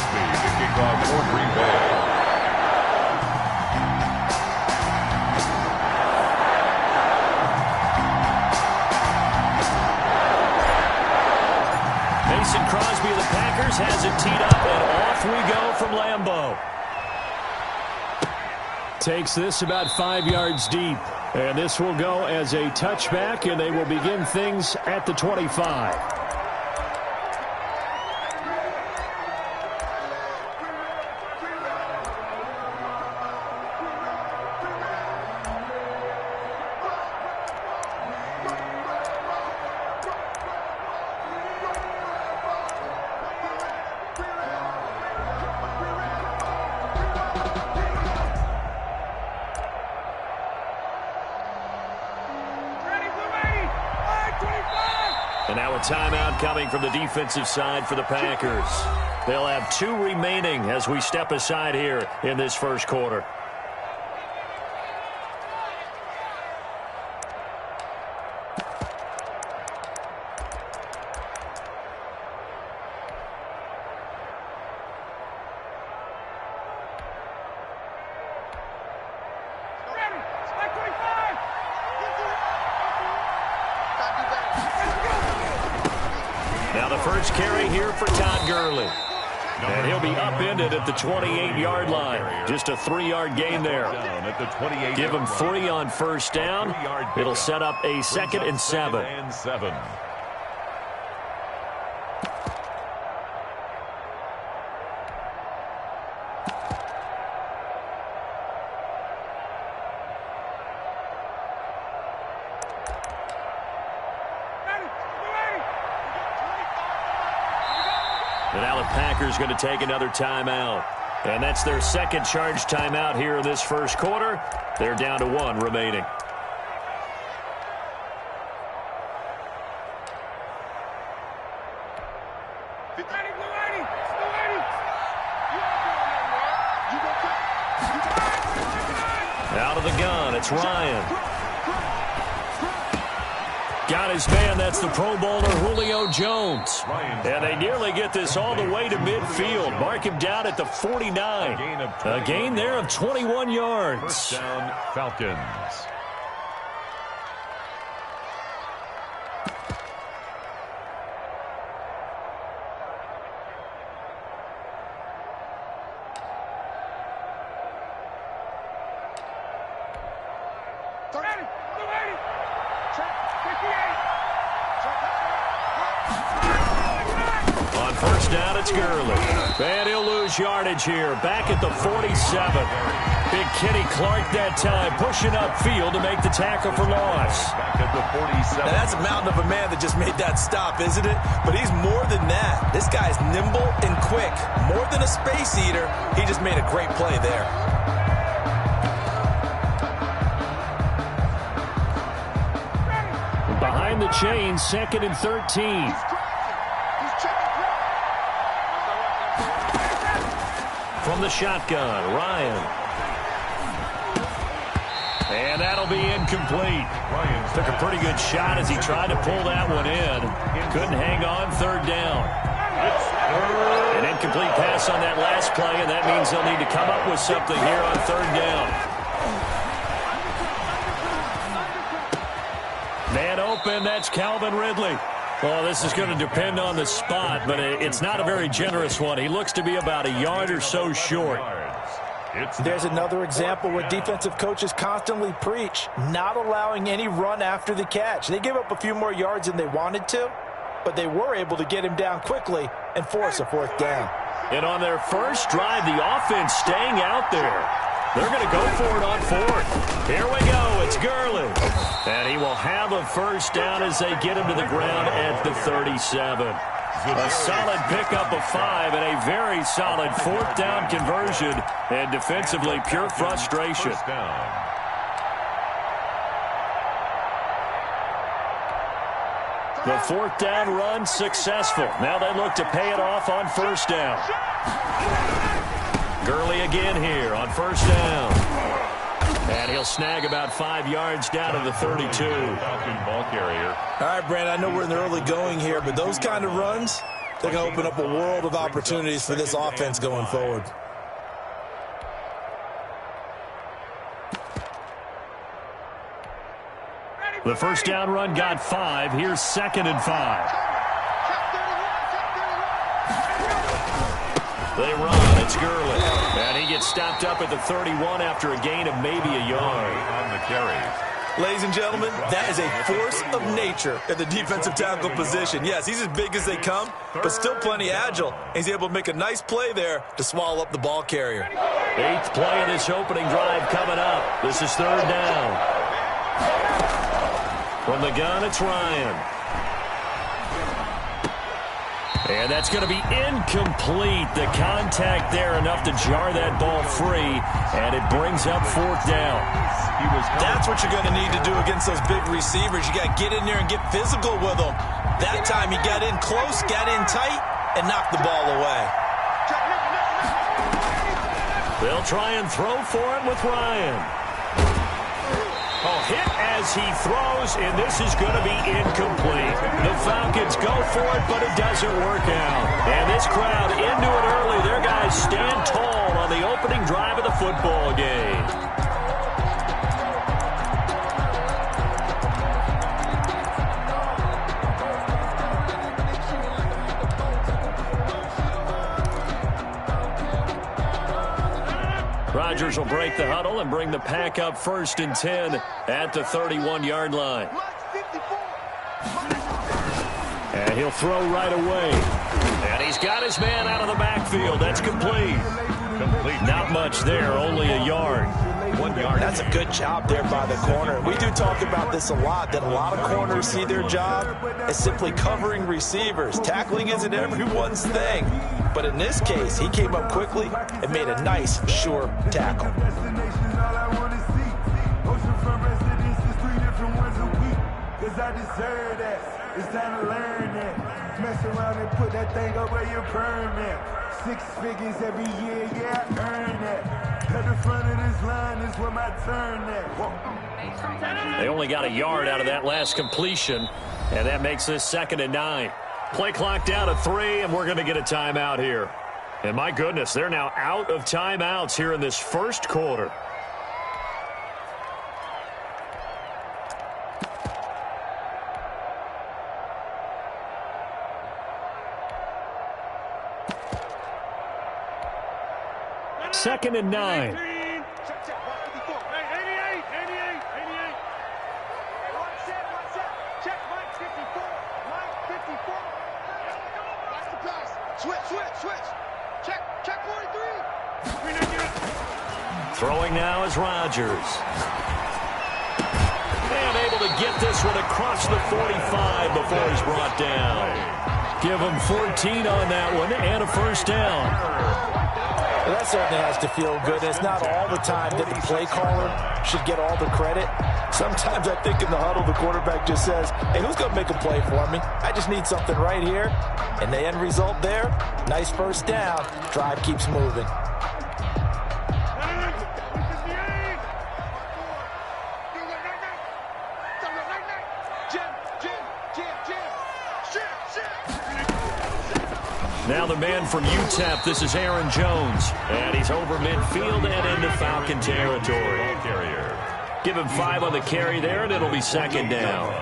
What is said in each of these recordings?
to kick off for Green Bay. Mason Crosby of the Packers has it teed up, and off we go from Lambeau. Takes this about 5 yards deep. And this will go as a touchback, and they will begin things at the 25. And now a timeout coming from the defensive side for the Packers. They'll have 2 remaining as we step aside here in this first quarter. Now the first carry here for Todd Gurley. And he'll be upended at the 28-yard line. Just a 3-yard gain there. Give him 3 on first down. It'll set up a 2nd and 7. And now the Packers going to take another timeout. And that's their second charge timeout here in this first quarter. They're down to 1 remaining. Out of the gun, it's Ryan. Got his man, that's the Pro Bowler Julio Jones. And they nearly get this all the way to midfield. Mark him down at the 49. A gain there of 21 yards. First down, Falcons. On first down, it's Gurley. And he'll lose yardage here. Back at the 47. Big Kenny Clark that time, pushing upfield to make the tackle for loss. Back at the 47. Now that's a mountain of a man that just made that stop, isn't it? But he's more than that. This guy's nimble and quick. More than a space eater, he just made a great play there. Behind the chains, 2nd and 13. From the shotgun, Ryan. And that'll be incomplete. Took a pretty good shot as he tried to pull that one in. Couldn't hang on, 3rd down. An incomplete pass on that last play, and that means they'll need to come up with something here on 3rd down. Man open, that's Calvin Ridley. Well, this is going to depend on the spot, but it's not a very generous one. He looks to be about a yard or so short. There's another example where defensive coaches constantly preach, not allowing any run after the catch. They gave up a few more yards than they wanted to, but they were able to get him down quickly and force a 4th down. And on their first drive, the offense staying out there. They're going to go for it on 4th. Here we go. It's Gurley. And he will have a first down as they get him to the ground at the 37. A solid pickup of 5 and a very solid 4th down conversion. And defensively, pure frustration. The 4th down run successful. Now they look to pay it off on 1st down. Gurley again here on 1st down. And he'll snag about 5 yards down to the 32. Falcon ball carrier. All right, Brandon, I know we're in the early going here, but those kind of runs, They're going to open up a world of opportunities for this offense going forward. The first down run got 5. Here's 2nd and 5. They run. It's Gurley. And he gets stopped up at the 31 after a gain of maybe a yard. On the carry. Ladies and gentlemen, that is a force of nature at the defensive tackle position. Yes, he's as big as they come, but still plenty agile. He's able to make a nice play there to swallow up the ball carrier. 8th play of this opening drive coming up. This is 3rd down. From the gun, it's Ryan. And that's going to be incomplete. The contact there enough to jar that ball free, and it brings up 4th down. That's what you're going to need to do against those big receivers. You got to get in there and get physical with them. That time he got in close, got in tight, and knocked the ball away. They'll try and throw for it with Ryan. Oh, hit as he throws, and this is going to be incomplete. The Falcons go for it, but it doesn't work out. And this crowd into it early. Their guys stand tall on the opening drive of the football game. Rodgers will break the huddle and bring the pack up 1st and 10 at the 31-yard line. And he'll throw right away. And he's got his man out of the backfield. That's complete. Not much there, only a yard. 1 yard. That's a good job there by the corner. We do talk about this a lot, that a lot of corners see their job as simply covering receivers. Tackling isn't everyone's thing. But in this case, he came up quickly and made a nice, sure tackle. It's time to learn that. Mess around and put that thing up where you're permanent. 6 figures every year, yeah, I earn that. At the front of this line is where my turn at. They only got a yard out of that last completion, and that makes this 2nd and 9. Play clock down to 3, and we're going to get a timeout here. And my goodness, they're now out of timeouts here in this first quarter. Second and 9. Throwing now is Rodgers. And able to get this one across the 45 before he's brought down. Give him 14 on that one and a 1st down. Well, that certainly has to feel good. It's not all the time that the play caller should get all the credit. Sometimes I think in the huddle, the quarterback just says, hey, who's going to make a play for me? I just need something right here. And the end result there, nice 1st down. Drive keeps moving. Now the man from UTEP, this is Aaron Jones. And he's over midfield and into Falcon territory. Give him 5 on the carry there, and it'll be 2nd down.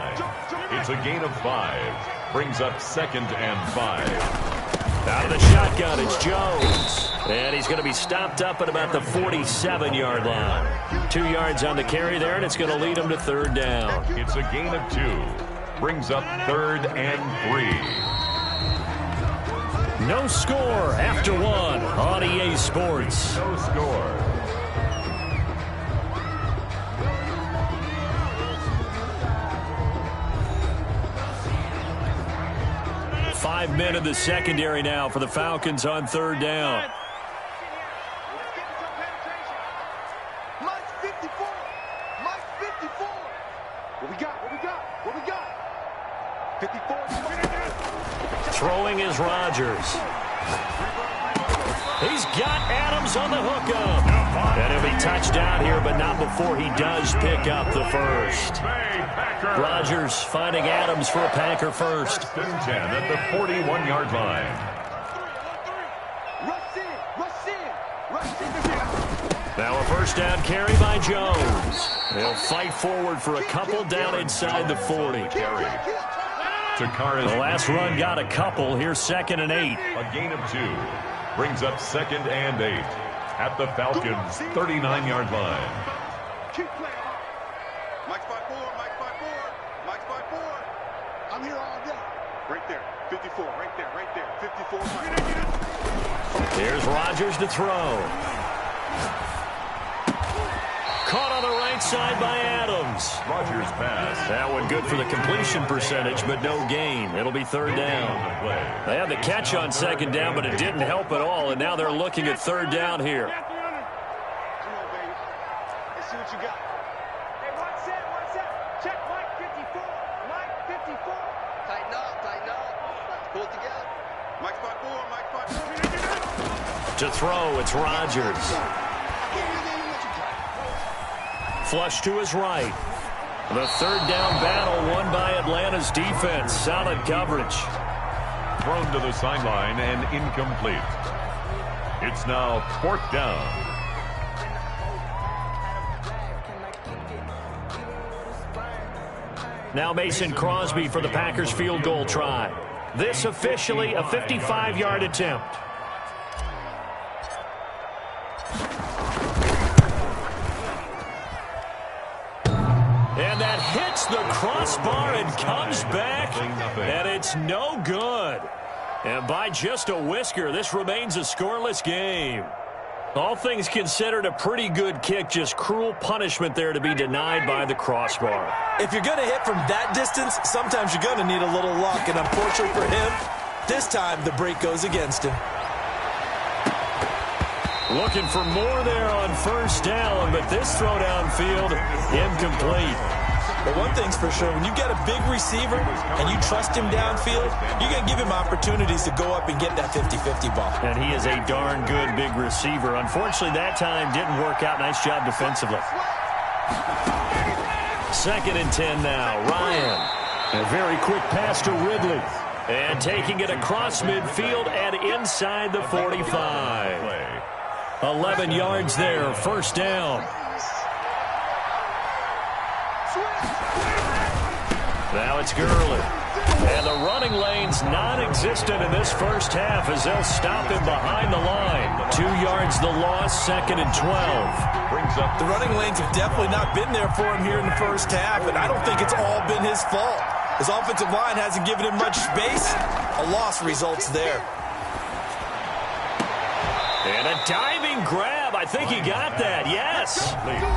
It's a gain of 5. Brings up 2nd and 5. Out of the shotgun, it's Jones. And he's going to be stopped up at about the 47-yard line. 2 yards on the carry there, and it's going to lead him to 3rd down. It's a gain of 2. Brings up 3rd and 3. No score after 1 on EA Sports. No score. Five men in the secondary now for the Falcons on 3rd down. Mike 54. Mike 54. What we got? 54. Throwing is Rodgers. He's got Adams on the hookup. And he'll be touched down here, but not before he does pick up the first. Rodgers finding Adams for a Packer first. 10 at the 41-yard line. Now a first down carry by Jones. He'll fight forward for a couple down inside the 40. The last run got a couple. Here's 2nd and 8. A gain of 2. Brings up 2nd and 8 at the Falcons' 39-yard line. Mike's 5-4, Mike's 5-4, Mike's 5-4. I'm here all day. Right there, 54, right there, 54. Here's Rodgers to throw. Caught on the right side by Adams. Rodgers pass. That one good for the completion percentage, but no gain. It'll be 3rd down. They had the catch on 2nd down, but it didn't help at all, and now they're looking at 3rd down here. Come on, baby. Let's see what you got. Hey, one set. Check Mike 54. Mike 54. Tighten up. Let's pull it together. Mike's 5-4, Mike's 5-4. To throw, it's Rodgers. Flush to his right. The 3rd down battle won by Atlanta's defense. Solid coverage. Thrown to the sideline and incomplete. It's now 4th down. Now Mason Crosby for the Packers field goal try. This officially a 55-yard attempt. And that hits the crossbar and comes back, and it's no good. And by just a whisker, this remains a scoreless game. All things considered, a pretty good kick, just cruel punishment there to be denied by the crossbar. If you're going to hit from that distance, sometimes you're going to need a little luck, and unfortunately for him, this time the break goes against him. Looking for more there on 1st down, but this throw downfield, incomplete. But one thing's for sure, when you get a big receiver and you trust him downfield, you're going to give him opportunities to go up and get that 50-50 ball. And he is a darn good big receiver. Unfortunately, that time didn't work out. Nice job defensively. 2nd and 10 now. Ryan. A very quick pass to Ridley. And taking it across midfield and inside the 45. 11 yards there, 1st down. Now it's Gurley. And the running lane's non-existent in this first half as they'll stop him behind the line. 2 yards the loss, 2nd and 12. Brings up the running lanes have definitely not been there for him here in the first half, and I don't think it's all been his fault. His offensive line hasn't given him much space. A loss results there. And a diving grab. I think he got that. Yes.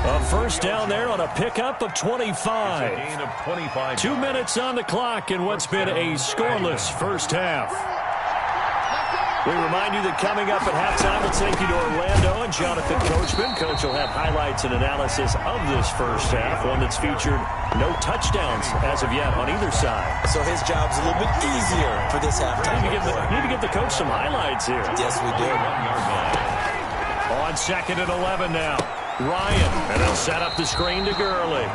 A 1st down there on a pickup of 25. Gain of 25. 2 minutes on the clock in what's been a scoreless first half. We remind you that coming up at halftime, we'll take you to Orlando and Jonathan Coachman. Coach will have highlights and analysis of this first half, one that's featured no touchdowns as of yet on either side. So his job's a little bit easier for this halftime. Need to give the coach some highlights here. Yes, we do. On 2nd and 11 now. Ryan, and they'll set up the screen to Gurley.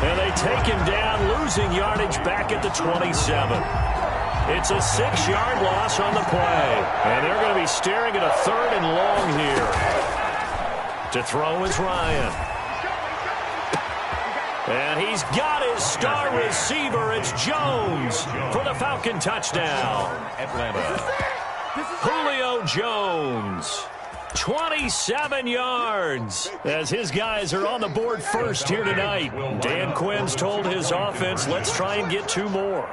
And they take him down, losing yardage back at the 27. It's a 6-yard loss on the play. And they're going to be staring at a 3rd and long here. To throw is Ryan. And he's got his star receiver. It's Jones for the Falcon touchdown. Atlanta. Julio Jones. 27 yards as his guys are on the board first here tonight. Dan Quinn's told his offense, let's try and get 2 more.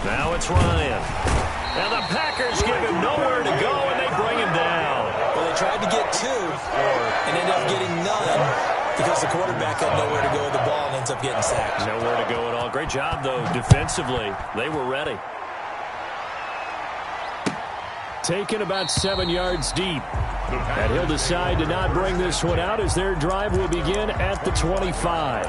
Now it's Ryan. And the Packers give him nowhere to go, and they bring him down. Well, they tried to get 2 and ended up getting none because the quarterback had nowhere to go with the ball and ends up getting sacked. Nowhere to go at all. Great job, though, defensively. They were ready. Taken about 7 yards deep. And he'll decide to not bring this one out as their drive will begin at the 25.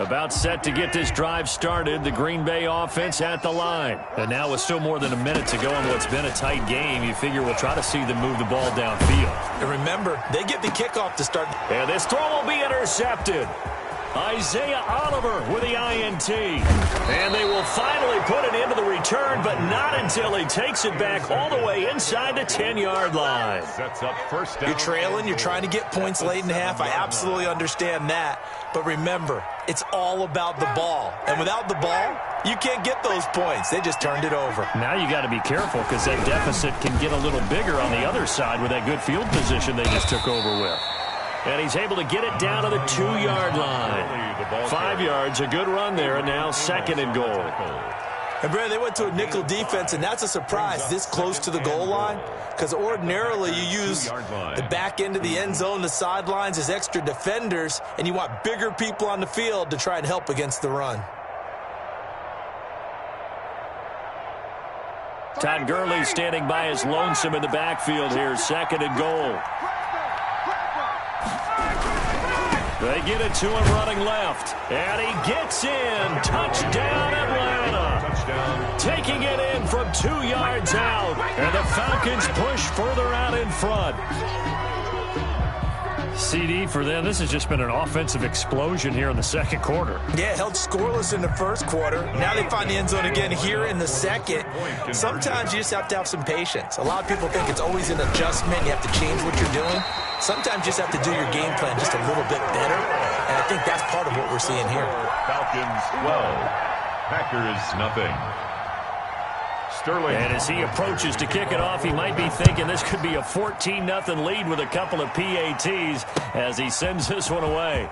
About set to get this drive started. The Green Bay offense at the line. And now with still more than a minute to go in what's been a tight game, you figure we'll try to see them move the ball downfield. And remember, they get the kickoff to start. And this throw will be intercepted. Isaiah Oliver with the INT. And they will finally put an end to the return, but not until he takes it back all the way inside the 10-yard line. Sets up first down. You're trailing. You're trying to get points late in the half. I absolutely understand that. But remember, it's all about the ball. And without the ball, you can't get those points. They just turned it over. Now you got to be careful because that deficit can get a little bigger on the other side with that good field position they just took over with. And he's able to get it down to the 2-yard line. 5 yards, a good run there, and now 2nd and goal. And, Brad, they went to a nickel defense, and that's a surprise this close to the goal line because ordinarily you use the back end of the end zone, the sidelines as extra defenders, and you want bigger people on the field to try and help against the run. Todd Gurley standing by his lonesome in the backfield here, 2nd and goal. They get it to him running left, and he gets in. Touchdown, Atlanta. Touchdown. Taking it in from 2 yards out, and the Falcons push further out in front. CD for them. This has just been an offensive explosion here in the second quarter. Yeah, held scoreless in the first quarter. Now they find the end zone again here in the second. Sometimes you just have to have some patience. A lot of people think it's always an adjustment. You have to change what you're doing. Sometimes you just have to do your game plan just a little bit better. And I think that's part of what we're seeing here. Falcons 12, Packers nothing. Sterling. And as he approaches to kick it off, he might be thinking this could be a 14-0 lead with a couple of PATs as he sends this one away.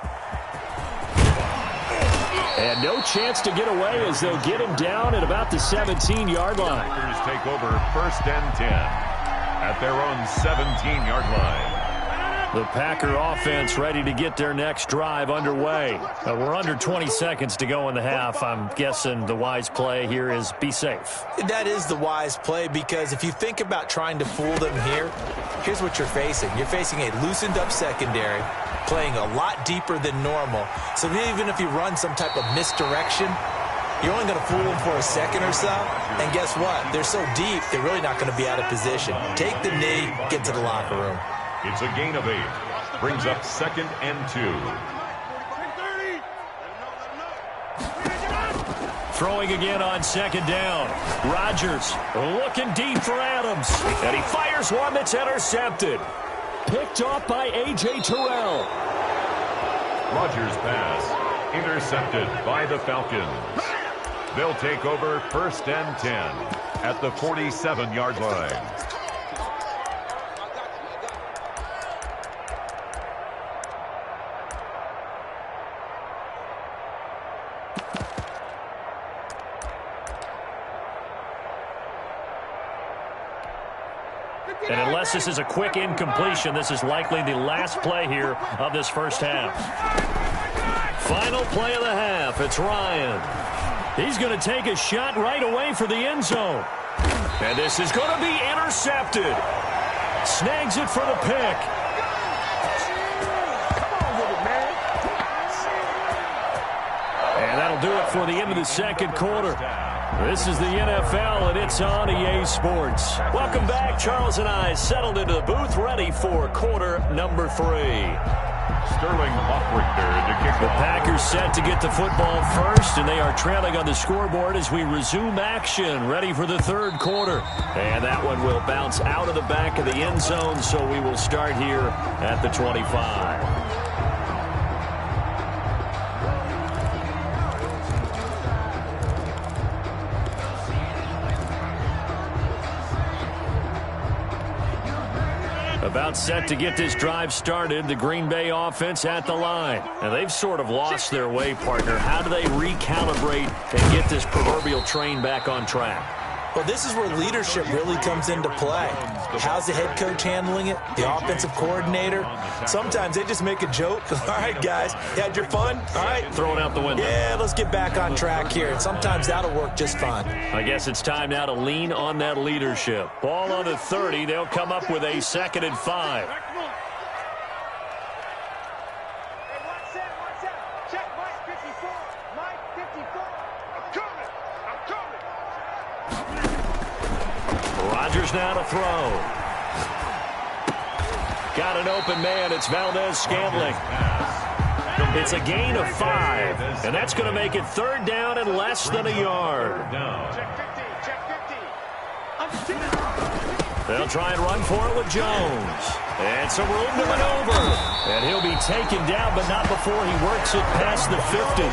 And no chance to get away as they'll get him down at about the 17-yard line. Packers take over 1st and 10 at their own 17-yard line. The Packer offense ready to get their next drive underway. We're under 20 seconds to go in the half. I'm guessing the wise play here is be safe. That is the wise play because if you think about trying to fool them here, here's what you're facing. You're facing a loosened up secondary, playing a lot deeper than normal. So even if you run some type of misdirection, you're only going to fool them for a second or so. And guess what? They're so deep, they're really not going to be out of position. Take the knee, get to the locker room. It's a gain of 8. Brings up 2nd and 2. Throwing again on 2nd down. Rodgers looking deep for Adams. And he fires one that's intercepted. Picked off by A.J. Terrell. Rodgers' pass intercepted by the Falcons. They'll take over 1st and 10 at the 47-yard line. And unless this is a quick incompletion, this is likely the last play here of this first half. Final play of the half. It's Ryan. He's going to take a shot right away for the end zone. And this is going to be intercepted. Snags it for the pick. And that'll do it for the end of the second quarter. This is the NFL, and it's on EA Sports. Welcome back. Charles and I settled into the booth, ready for quarter number 3. Sterling Hoffrichter to kick The off. Packers set to get the football first, and they are trailing on the scoreboard as we resume action, ready for the third quarter. And that one will bounce out of the back of the end zone, so we will start here at the 25. About set to get this drive started, the Green Bay offense at the line. And they've sort of lost their way, partner. How do they recalibrate and get this proverbial train back on track? Well, this is where leadership really comes into play. How's the head coach handling it? The offensive coordinator? Sometimes they just make a joke. All right, guys, you had your fun? All right. Throw it out the window. Yeah, let's get back on track here. And sometimes that'll work just fine. I guess it's time now to lean on that leadership. Ball on the 30. They'll come up with a 2nd and 5. Rodgers now to throw. Got an open man. It's Valdez-Scantling. It's a gain of 5, and that's going to make it third down and less than a yard. They'll try and run for it with Jones. And some room to maneuver. And he'll be taken down, but not before he works it past the 50.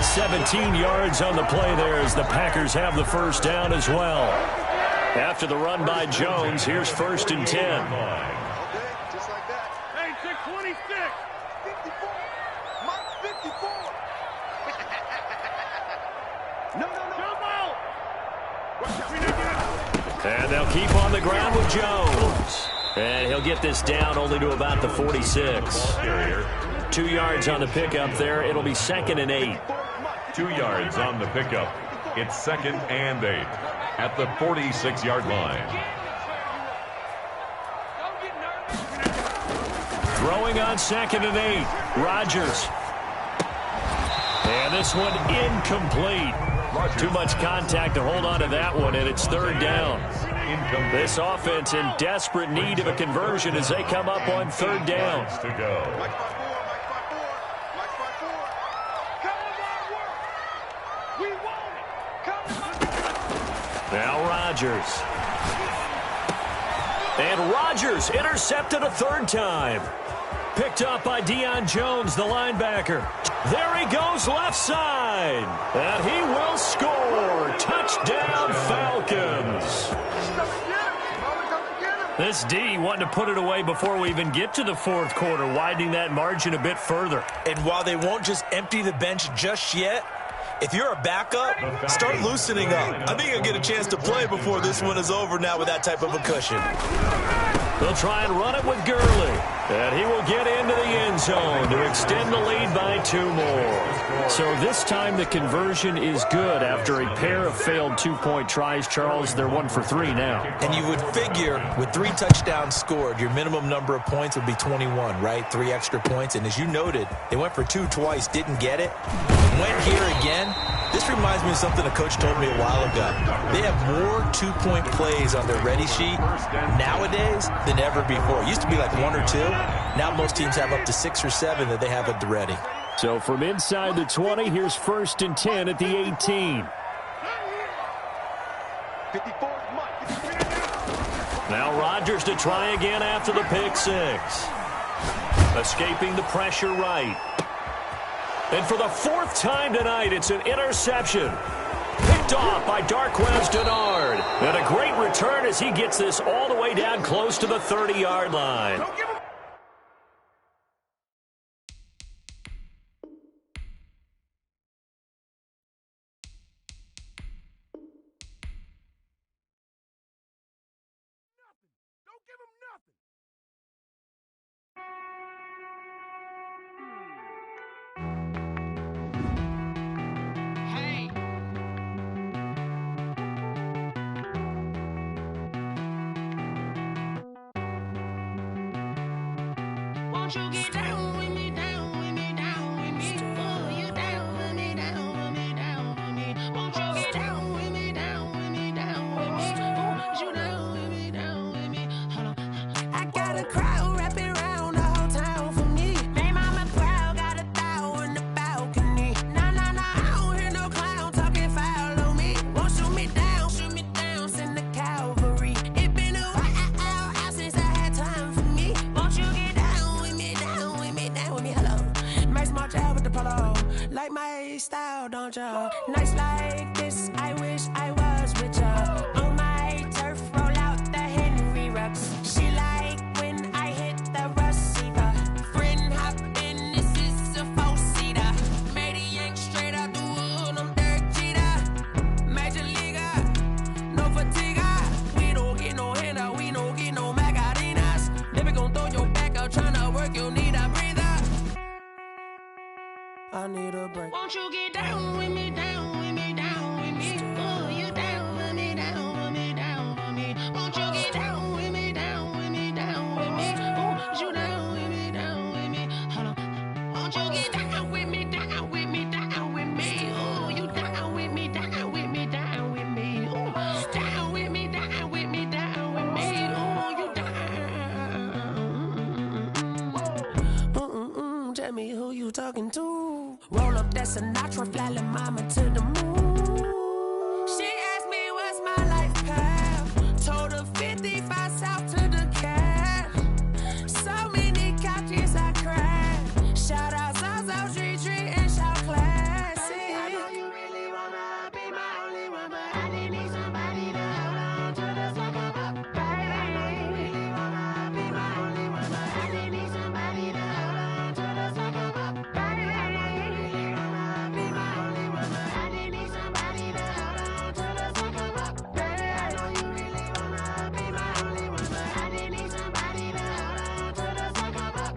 17 yards on the play there as the Packers have the first down as well. After the run by Jones, here's 1st and 10. Just like that. Hey, 626. 54. Mike, 54. No. Jump out. And they'll keep on the ground with Jones. And he'll get this down only to about the 46. 2 yards on the pickup there. It'll be 2nd and 8. 2 yards on the pickup. It's 2nd and 8 at the 46-yard line. Throwing on 2nd and 8. Rodgers. And this one incomplete. Too much contact to hold on to that one, and it's 3rd down. This offense in desperate need of a conversion as they come up on 3rd down. To go. Now Rodgers. And Rodgers intercepted a 3rd time. Picked up by Deion Jones, the linebacker. There he goes left side. And he will score. Touchdown, Falcons. This D wanting to put it away before we even get to the 4th quarter, widening that margin a bit further. And while they won't just empty the bench just yet, if you're a backup, start loosening up. I think you'll get a chance to play before this one is over now with that type of a cushion. They'll try and run it with Gurley. And he will get into the end zone to extend the lead by 2 more. So this time the conversion is good after a pair of failed 2-point tries. Charles, they're 1 for 3 now. And you would figure with 3 touchdowns scored, your minimum number of points would be 21, right? 3 extra points. And as you noted, they went for 2 twice, didn't get it. Went here again. This reminds me of something a coach told me a while ago. They have more 2-point plays on their ready sheet nowadays than ever before. It used to be like 1 or 2. Now most teams have up to 6 or 7 that they have at the ready. So from inside the 20, here's 1st and 10 at the 18. 54. Now Rodgers to try again after the pick 6. Escaping the pressure right. And for the 4th time tonight, it's an interception. Picked off by Darquez Dennard. And a great return as he gets this all the way down close to the 30-yard line. Won't you get down with me, down with me, down with me? Oh, you down with me, down with me, down with me. Won't you get down with me, down with me, down with me? Oh, you down with me, down with me? Hold on. I got a crowd wrapping around the whole town for me. They mama crowd got a thou in the balcony. Nah, I don't hear no clown talking foul on me. Won't shoot me down, send the cavalry. It been a while since I had time for me. Won't you get down with me, down with me, down with me? Hello. Max March out with the polo. Like my style, don't ya? Nights like this, I wish I was with ya. On my turf, roll out the Henry Rux. She like when I hit the receiver. Friend hop in, this is a 4-seater. Made a yank straight out the wood, I'm Derek Jeter. Major leaguer, no fatigue. We don't get no handout, we don't get no Macarinas. Never gon' throw your back out, tryna work, you need a breather. I need a break. Won't you get down with me, down with me? Sinatra, fly la mama to the moon. She asked me what's my life path. Told her 55 south to the cab. So many couches I cried. Shout out South Street and shout classic. I know you really wanna be my only one, but I didn't need somebody to hold on to the second up. Baby, I know you really wanna be my only one, but I didn't need somebody to hold on to the second up. Baby, I know you really wanna be my only one, but I didn't need somebody to hold on to the second up. Baby, I know you really wanna be my only one, but I didn't need somebody to hold on to the second up.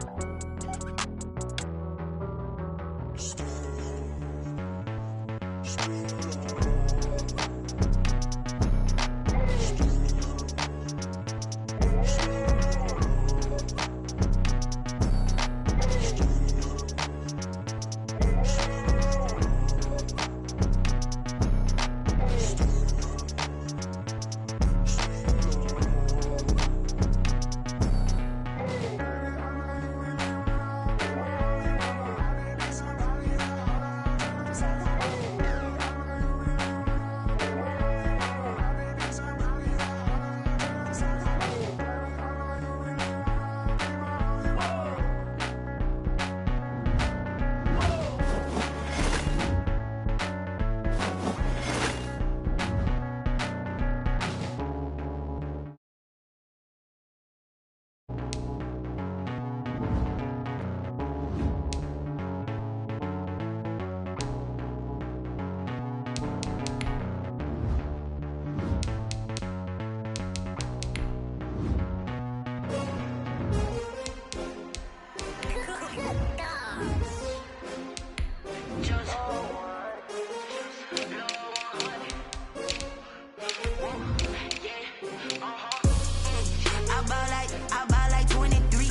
I buy like 23.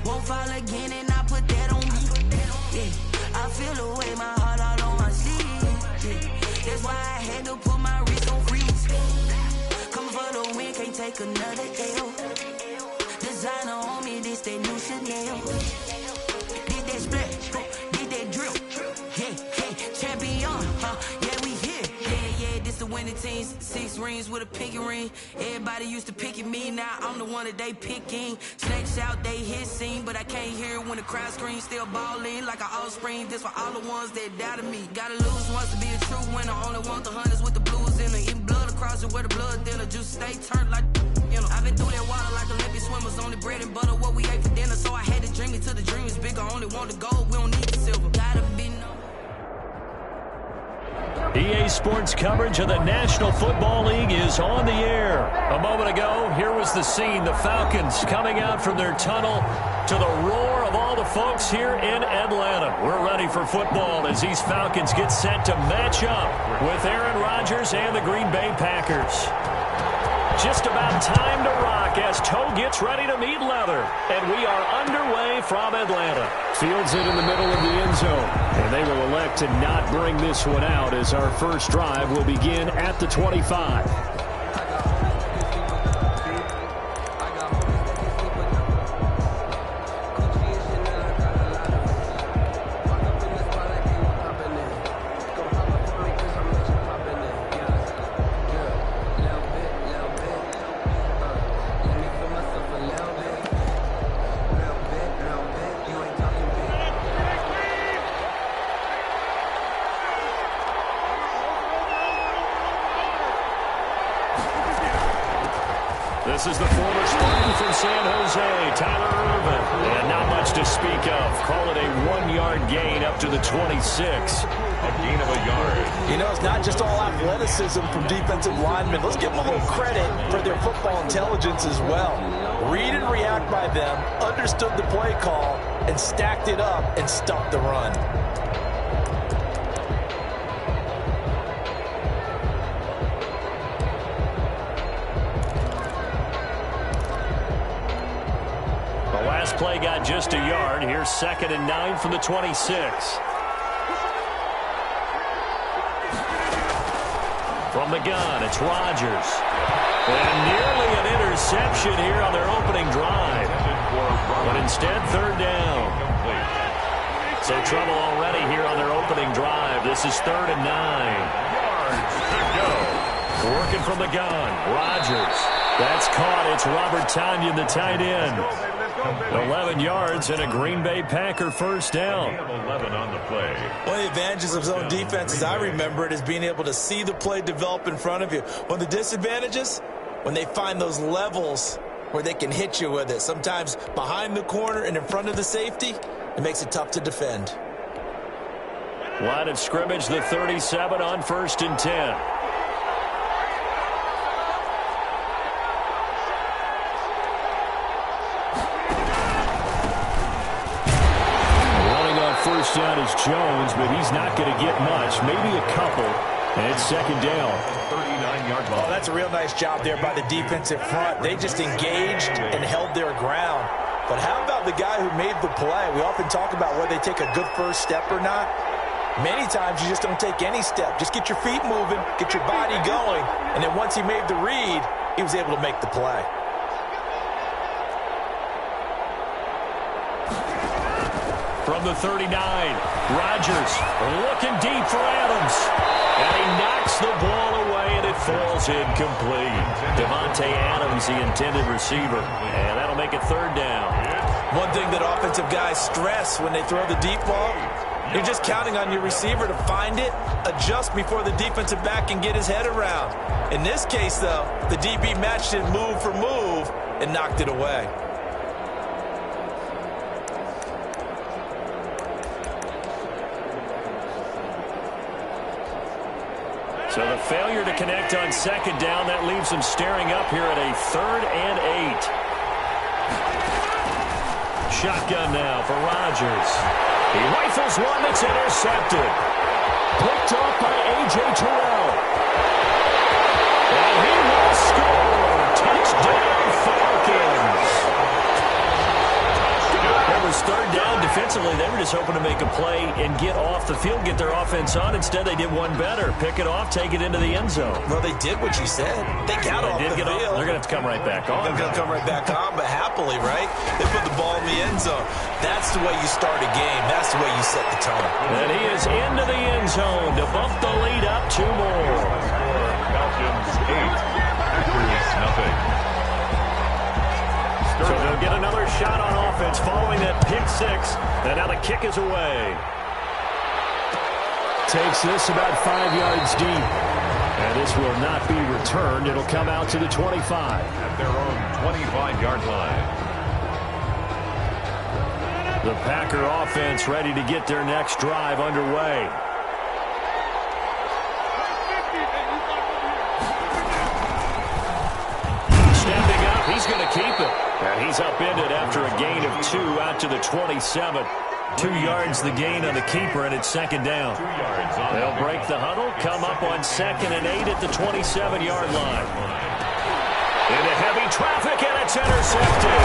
Won't fall again and I put that on me. Yeah, I feel the way my heart all on my sleeve. Yeah, that's why I had to put my wrist on freeze. Coming for the win, can't take another L. Designer on me, this that new Chanel. Did that splash, did that drill. Yeah, champion, yeah, we here. Yeah, this the winning team. 6 rings with a pinky ring. Everybody used to pick at me, now I'm the one that they picking. Snakes out, they hit scene, but I can't hear it when the crowd screams. Still balling like an offspring. This for all the ones that doubted me. Gotta lose once to be a true winner. Only want the hunters with the blues in it. Eating blood across it where the blood thinner. Just stay turned like, you know. I've been through that water like Olympic swimmers. Only bread and butter, what we ate for dinner. So I had to dream it till the dream is bigger. Only want the gold, we don't need the silver. Gotta be no. EA Sports coverage of the National Football League is on the air. A moment ago, here was the scene. The Falcons coming out from their tunnel to the roar of all the folks here in Atlanta. We're ready for football as these Falcons get set to match up with Aaron Rodgers and the Green Bay Packers. Just about time to rock as toe gets ready to meet leather. And we are underway from Atlanta. Fields it in the middle of the end zone. And they will elect to not bring this one out as our first drive will begin at the 25. This is the former Spartan from San Jose, Tyler Irvin. And not much to speak of. Call it a 1-yard gain up to the 26. A gain of a yard. You know, it's not just all athleticism from defensive linemen. Let's give them a little credit for their football intelligence as well. Read and react by them, understood the play call, and stacked it up and stopped the run. Play got just a yard. Here's 2nd and 9 from the 26. From the gun, it's Rodgers. And nearly an interception here on their opening drive. But instead, 3rd down. So trouble already here on their opening drive. This is 3rd and 9. Yards to go. Working from the gun. Rodgers. That's caught. It's Robert Tonyan, the tight end. 11 yards and a Green Bay Packer first down. 11 on the play. One of the advantages of zone defense, as I remember it, is being able to see the play develop in front of you. One of the disadvantages, when they find those levels where they can hit you with it. Sometimes behind the corner and in front of the safety, it makes it tough to defend. Line of scrimmage, the 37 on 1st and 10. First down is Jones, but he's not going to get much, maybe a couple, and it's 2nd down. 39-yard line. Oh, that's a real nice job there by the defensive front. They just engaged and held their ground. But how about the guy who made the play? We often talk about whether they take a good first step or not. Many times you just don't take any step. Just get your feet moving, get your body going, and then once he made the read, he was able to make the play. From the 39, Rodgers looking deep for Adams. And he knocks the ball away, and it falls incomplete. Devontae Adams, the intended receiver. And that'll make it 3rd down. One thing that offensive guys stress when they throw the deep ball, you're just counting on your receiver to find it, adjust before the defensive back can get his head around. In this case, though, the DB matched it move for move and knocked it away. So the failure to connect on 2nd down, that leaves them staring up here at a 3rd and 8. Shotgun now for Rodgers. He rifles one that's intercepted. Picked off by A.J. Terrell. And he will score. Touchdown, Falcons. It was 3rd down. Defensively, they were just hoping to make a play and get off the field, get their offense on. Instead, they did one better. Pick it off, take it into the end zone. Well, they did what you said. They got off the field. They're going to have to come right back on. They're going to come right back on, but happily, right? They put the ball in the end zone. That's the way you start a game. That's the way you set the tone. And he is into the end zone to bump the lead up 2 more. Falcons 8, Packers nothing. So they'll get another shot on offense following that pick 6. And now the kick is away. Takes this about 5 yards deep. And this will not be returned. It'll come out to the 25. At their own 25-yard line. The Packer offense ready to get their next drive underway. Stepping up, he's going to keep it. And he's upended after a gain of 2 out to the 27. 2 yards the gain on the keeper, and it's 2nd down. 2 yards on. They'll break the huddle, come up on 2nd and 8 at the 27-yard line. Into heavy traffic, and it's intercepted.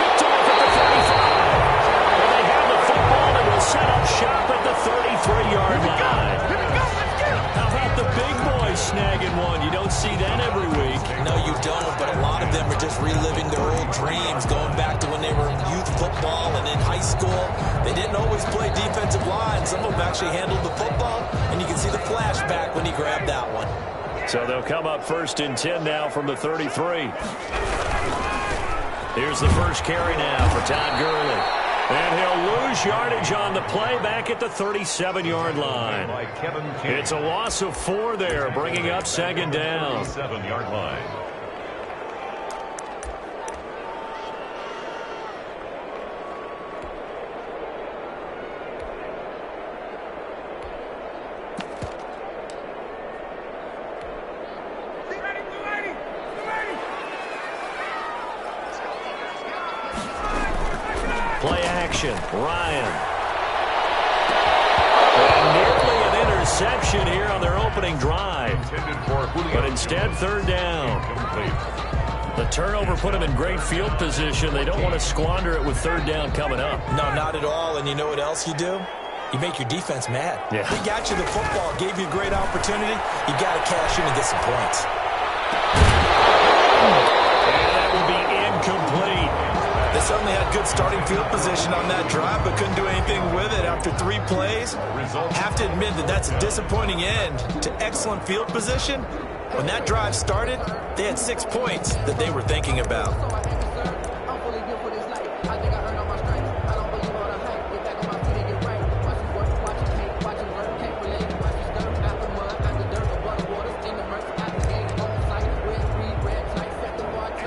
Picked off at the 35. And they have the football and will set up shop at the 33-yard line. How about the big boys snagging one? You don't see that every week. No, you don't, but a lot of them are just reliving their old dreams, going back to when they were in youth football and in high school. They didn't always play defensive line. Some of them actually handled the football, and you can see the flashback when he grabbed that one. So they'll come up 1st and 10 now from the 33. Here's the first carry now for Todd Gurley. And he'll lose yardage on the play back at the 37-yard line. It's a loss of 4 there, bringing up 2nd down. 7-yard line. Play action, Ryan. And nearly an interception here on their opening drive. But instead, 3rd down. The turnover put them in great field position. They don't want to squander it with 3rd down coming up. No, not at all. And you know what else you do? You make your defense mad. Yeah. They got you the football, gave you a great opportunity. You got to cash in and get some points. And that will be incomplete. The certainly had good starting field position on that drive, but couldn't do anything with it after 3 plays. Have to admit that that's a disappointing end to excellent field position. When that drive started, they had 6 points that they were thinking about.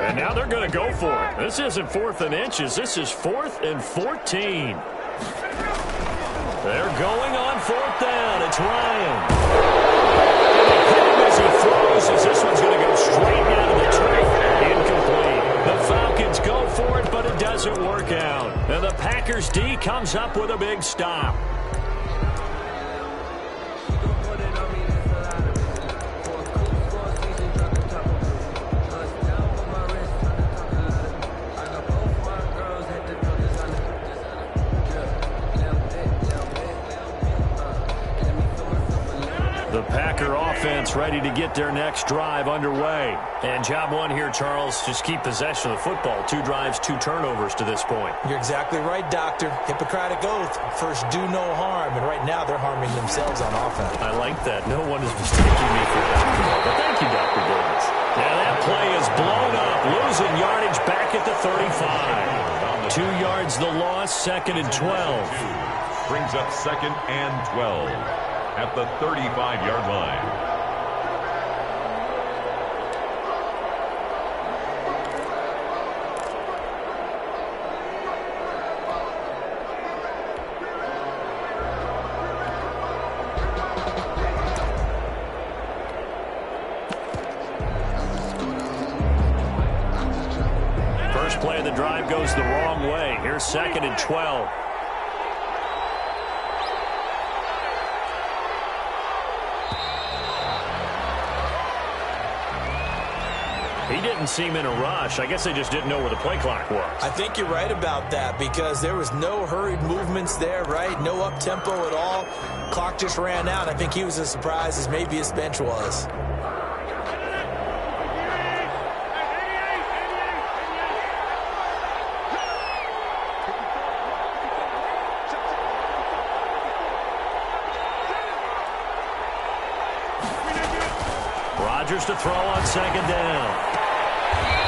And now they're going to go for it. This isn't 4th and inches. This is 4th and 14. They're going on 4th down. It's Ryan. And they hit him as he throws, as this one's going to go straight out of the turf. Incomplete. The Falcons go for it, but it doesn't work out. And the Packers D comes up with a big stop. The Packer offense ready to get their next drive underway. And job one here, Charles, just keep possession of the football. 2 drives, 2 turnovers to this point. You're exactly right, Doctor. Hippocratic oath. First, do no harm. And right now, they're harming themselves on offense. I like that. No one is mistaking me for that. But thank you, Dr. Davis. Now that play is blown up. Losing yardage back at the 35. 2 yards the loss, 2nd and 12. Brings up 2nd and 12. At the 35-yard line. First play of the drive goes the wrong way. Here's 2nd and 12. He didn't seem in a rush. I guess they just didn't know where the play clock was. I think you're right about that because there was no hurried movements there, right? No up-tempo at all. Clock just ran out. I think he was as surprised as maybe his bench was. Rodgers to throw on 2nd down.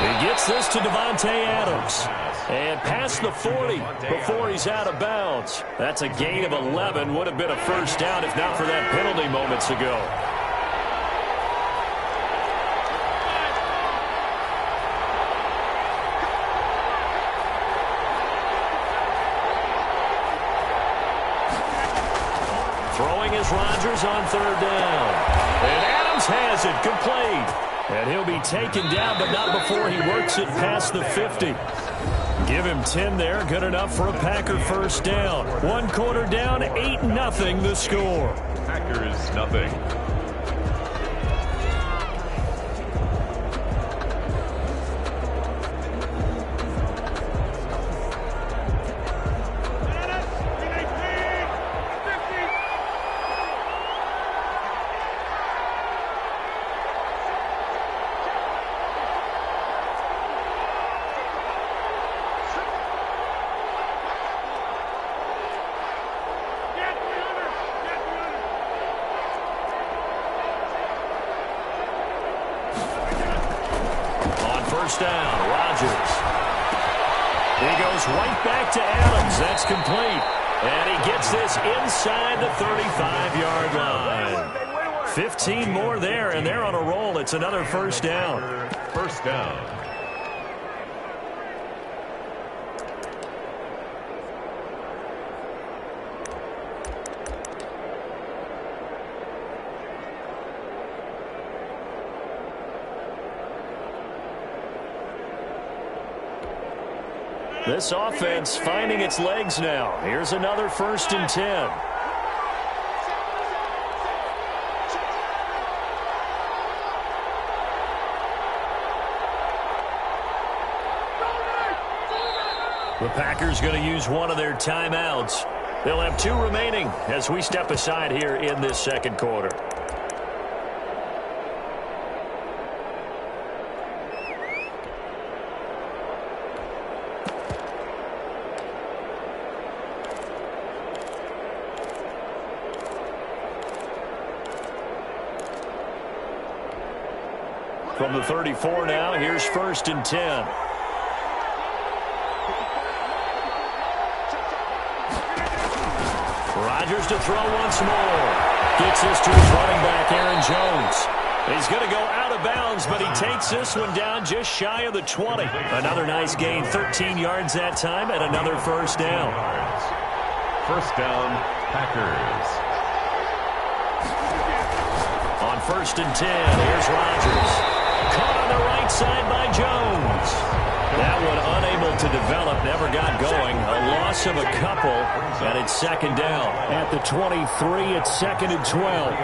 He gets this to Davante Adams. And past the 40 before he's out of bounds. That's a gain of 11. Would have been a first down if not for that penalty moments ago. Throwing is Rodgers on 3rd down. And Adams has it complete. And he'll be taken down, but not before he works it past the 50. Give him 10 there. Good enough for a Packer first down. 1 quarter down, 8-0 the score. Packers nothing. Down, Rodgers. He goes right back to Adams. That's complete. And he gets this inside the 35-yard line. 15 more there, and they're on a roll. It's another first down. First down. This offense finding its legs now. Here's another 1st and 10. The Packers going to use one of their timeouts. They'll have 2 remaining as we step aside here in this 2nd quarter. From the 34 now, here's 1st and 10. Rodgers to throw once more. Gets this to his running back, Aaron Jones. He's going to go out of bounds, but he takes this one down just shy of the 20. Another nice gain, 13 yards that time, and another 1st down. 1st down, Packers. On 1st and 10, here's Rodgers. Caught on the right side by Jones. That one unable to develop, never got going. A loss of a couple, and it's 2nd down. At the 23, it's 2nd and 12.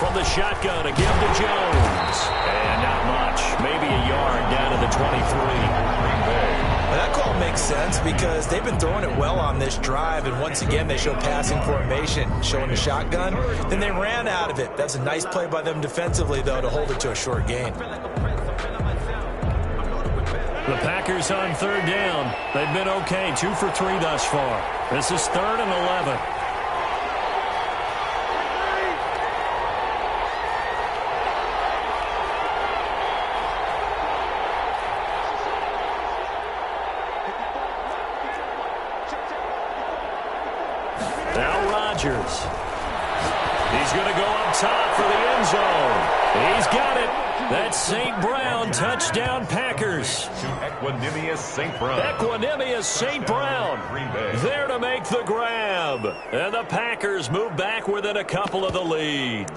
From the shotgun, a give to Jones. And not much, maybe a yard down to the 23. Well, that call makes sense because they've been throwing it well on this drive, and once again they show passing formation, showing the shotgun. Then they ran out of it. That's a nice play by them defensively, though, to hold it to a short gain. The Packers on 3rd down. They've been okay, 2 for 3 thus far. This is 3rd and 11. Now Rodgers. He's going to go up top for the end zone. He's got it. That's St. Brown, touchdown Packers. To Equanimous St. Brown. Equanimous St. Brown there to make the grab. And the Packers move back within a couple of the lead.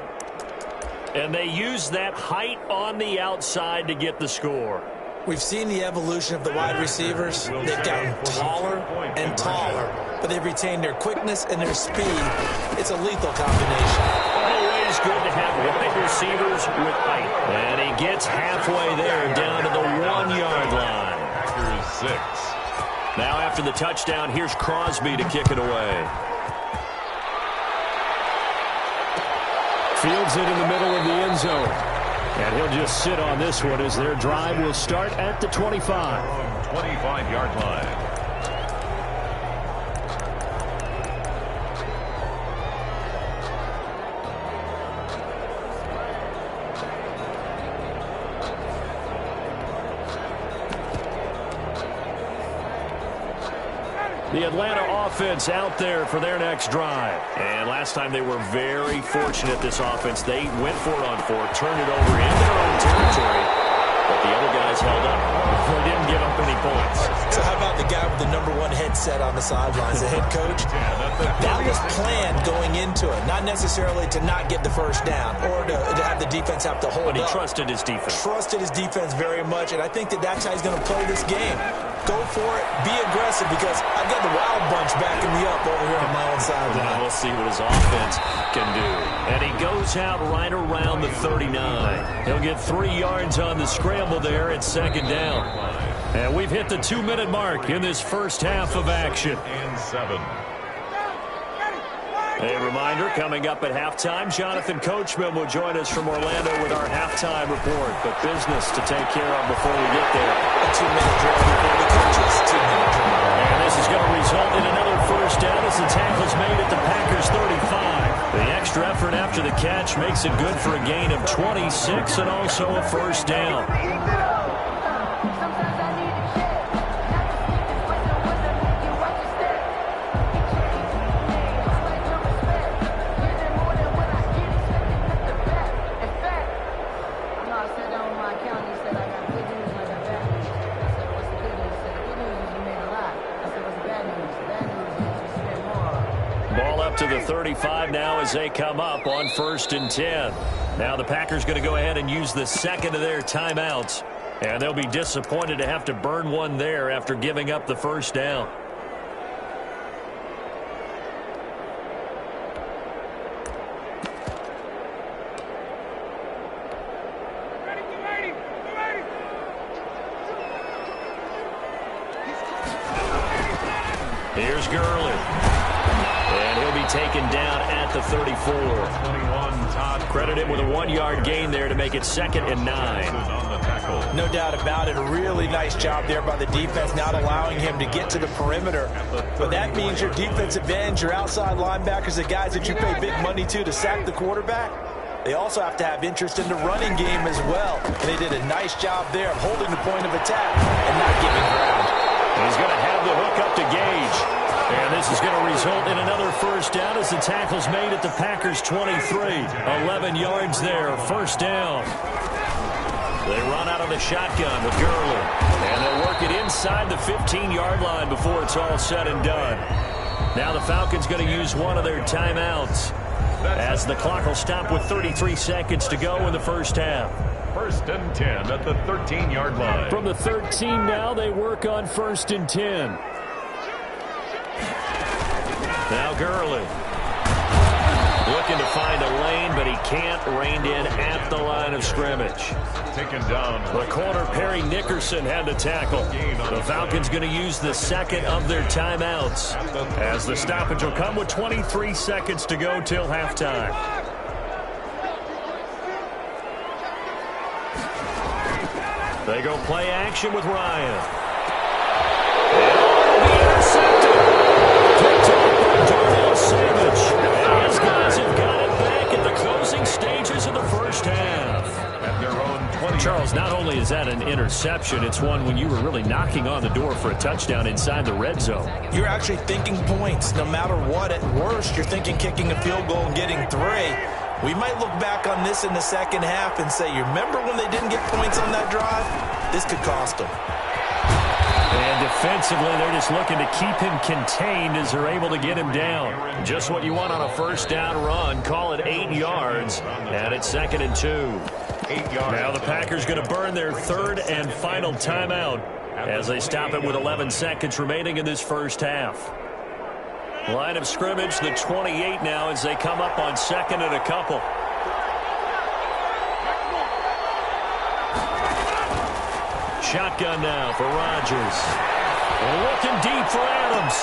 And they use that height on the outside to get the score. We've seen the evolution of the wide receivers. They've gotten taller and taller, but they've retained their quickness and their speed. It's a lethal combination. Always good to have wide receivers with height. And he gets halfway there down to the 1-yard line. Packers 6. Now after the touchdown, here's Crosby to kick it away. Fields it in the middle of the end zone. And he'll just sit on this one as their drive will start at the 25. 25-yard line. The Atlanta offense out there for their next drive. And last time they were very fortunate, this offense. They went for it on 4, turned it over into their own territory, but the other guys held up. They didn't give up any points. So how about the guy with the #1 headset on the sidelines, the head coach? That was planned going into it, not necessarily to not get the 1st down or to have the defense have to hold up. But he trusted his defense. Trusted his defense very much, and I think that's how he's going to play this game. Go for it, be aggressive, because I've got the Wild Bunch backing me up over here on my own sideline. We'll see what his offense can do. And he goes out right around the 39. He'll get 3 yards on the scramble there at 2nd down. And we've hit the 2-minute mark in this first half of action. And 7. A reminder, coming up at halftime, Jonathan Coachman will join us from Orlando with our halftime report. But business to take care of before we get there. A 2-minute drill before the coaches. 2-minute drill. And this is going to result in another 1st down as the tackle's made at the Packers 35. The extra effort after the catch makes it good for a gain of 26 and also a 1st down. To the 35 now as they come up on 1st and 10. Now the Packers going to go ahead and use the 2nd of their timeouts. And they'll be disappointed to have to burn one there after giving up the 1st down. Here's Gurley. And he'll be taken down at the 34. 21, Todd. Credited with a 1-yard gain there to make it 2nd and 9. No doubt about it. A really nice job there by the defense, not allowing him to get to the perimeter. But that means your defensive ends, your outside linebackers, the guys that you pay big money to sack the quarterback, They also have to have interest in the running game as well. And they did a nice job there of holding the point of attack and not giving ground. He's going to have the hook up to Gage. And this is going to result in another first down as the tackle's made at the Packers' 23. 11 yards there, first down. They run out of the shotgun with Gurley. And they'll work it inside the 15-yard line before it's all said and done. Now the Falcons going to use one of their timeouts as the clock will stop with 33 seconds to go in the first half. First and 10 at the 13-yard line. From the 13 now, they work on first and 10. Now Gurley looking to find a lane, but he can't. Reined in at the line of scrimmage. Taken down. The corner, Perry Nickerson, had to tackle. The Falcons going to use the second of their timeouts as the stoppage will come with 23 seconds to go till halftime. They go play action with Ryan. Picked up by Darnell Savage. And his guys have got it back at the closing stages of the first half. At their own 20. Charles, not only is that an interception, it's one when you were really knocking on the door for a touchdown inside the red zone. You're actually thinking points. No matter what, at worst, you're thinking kicking a field goal and getting 3. We might look back on this in the second half and say, you remember when they didn't get points on that drive? This could cost them. And defensively, they're just looking to keep him contained as they're able to get him down. Just what you want on a first down run. Call it 8 yards. And it's second and 2. 8 yards. Now the Packers going to burn their third and final timeout as they stop it with 11 seconds remaining in this first half. Line of scrimmage, the 28 now as they come up on second and a couple. Shotgun now for Rodgers. Looking deep for Adams.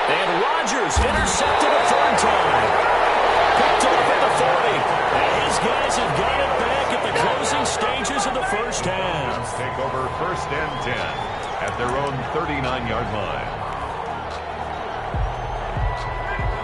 And Rodgers intercepted a third time. Picked off at the 40. And his guys have got it back at the closing stages of the first half. Take over first and 10 at their own 39-yard line.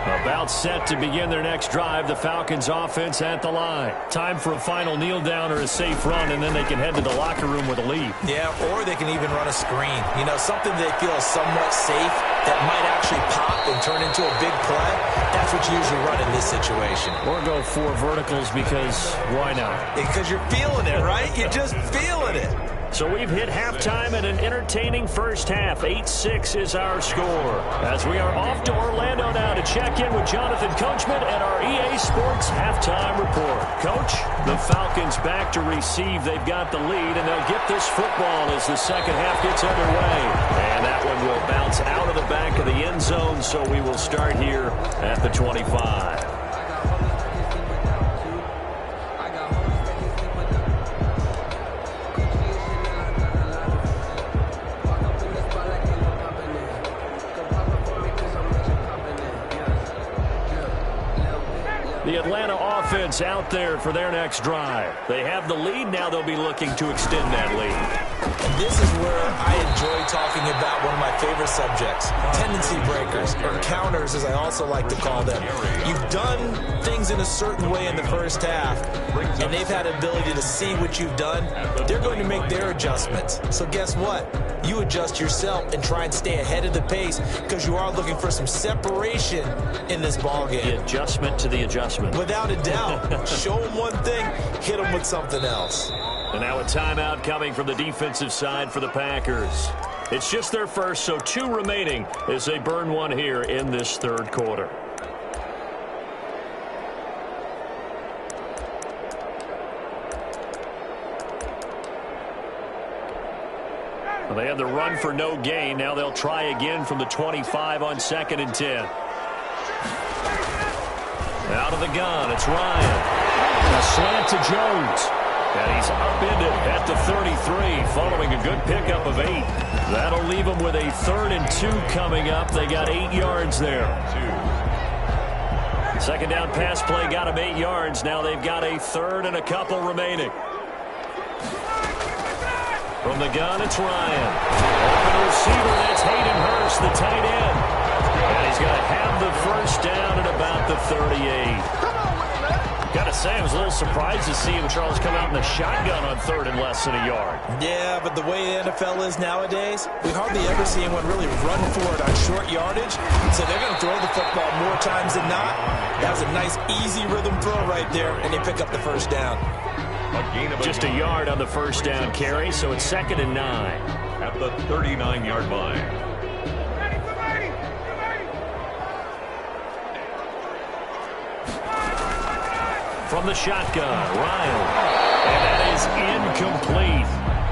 About set to begin their next drive. The Falcons offense at the line. Time for a final kneel down or a safe run, and then they can head to the locker room with a lead. Yeah, or they can even run a screen. You know, something they feel is somewhat safe that might actually pop and turn into a big play. That's what you usually run in this situation. Or go 4 verticals because why not? Because you're feeling it, right? You're just feeling it. So we've hit halftime in an entertaining first half. 8-6 is our score. As we are off to Orlando now to check in with Jonathan Coachman and our EA Sports halftime report. Coach, the Falcons back to receive. They've got the lead, and they'll get this football as the second half gets underway. And that one will bounce out of the back of the end zone, so we will start here at the 25. The Atlanta offense out there for their next drive. They have the lead. Now they'll be looking to extend that lead. And this is where I enjoy talking about one of my favorite subjects, tendency breakers, or counters as I also like to call them. You've done things in a certain way in the first half, and they've had the ability to see what you've done. They're going to make their adjustments. So guess what? You adjust yourself and try and stay ahead of the pace because you are looking for some separation in this ballgame. The adjustment to the adjustment. Without a doubt. Show them one thing, hit them with something else. And now a timeout coming from the defensive side for the Packers. It's just their first, so 2 remaining as they burn one here in this third quarter. Well, they had the run for no gain. Now they'll try again from the 25 on second and 10. Out of the gun, it's Ryan. A slant to Jones. And he's upended at the 33 following a good pickup of 8. That'll leave them with a 3rd and 2 coming up. They got 8 yards there. Second down pass play got them 8 yards. Now they've got a 3rd and a couple remaining. From the gun, it's Ryan. Open receiver, that's Hayden Hurst, the tight end. And he's going to have the first down at about the 38. Gotta say, I was a little surprised to see him, Charles, come out in the shotgun on 3rd and less than a yard. Yeah, but the way the NFL is nowadays, we hardly ever see anyone really run for it on short yardage. So they're going to throw the football more times than not. That was a nice, easy rhythm throw right there, and they pick up the first down. Just a yard on the first down carry, so it's 2nd and 9. At the 39-yard line. From the shotgun, Ryan. And that is incomplete.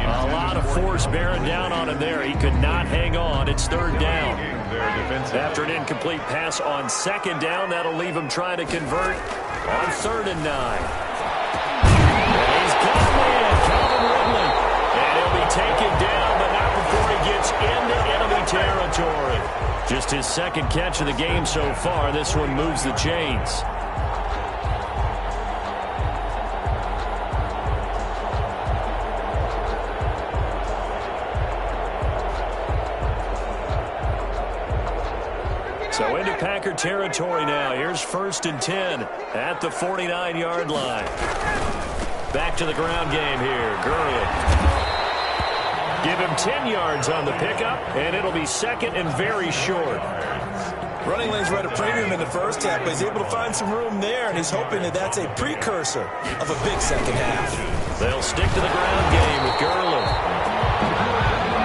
A lot of force bearing down on him there. He could not hang on. It's 3rd down. After an incomplete pass on 2nd down, that'll leave him trying to convert on 3rd and 9. And he's got a man, Calvin Ridley. And he'll be taken down, but not before he gets into enemy territory. Just his 2nd catch of the game so far. This one moves the chains. So into Packer territory now. Here's 1st and 10 at the 49-yard line. Back to the ground game here. Gurley. Give him 10 yards on the pickup, and it'll be 2nd and very short. Running lanes were at a premium in the first half, but he's able to find some room there, and he's hoping that that's a precursor of a big second half. They'll stick to the ground game with Gurley.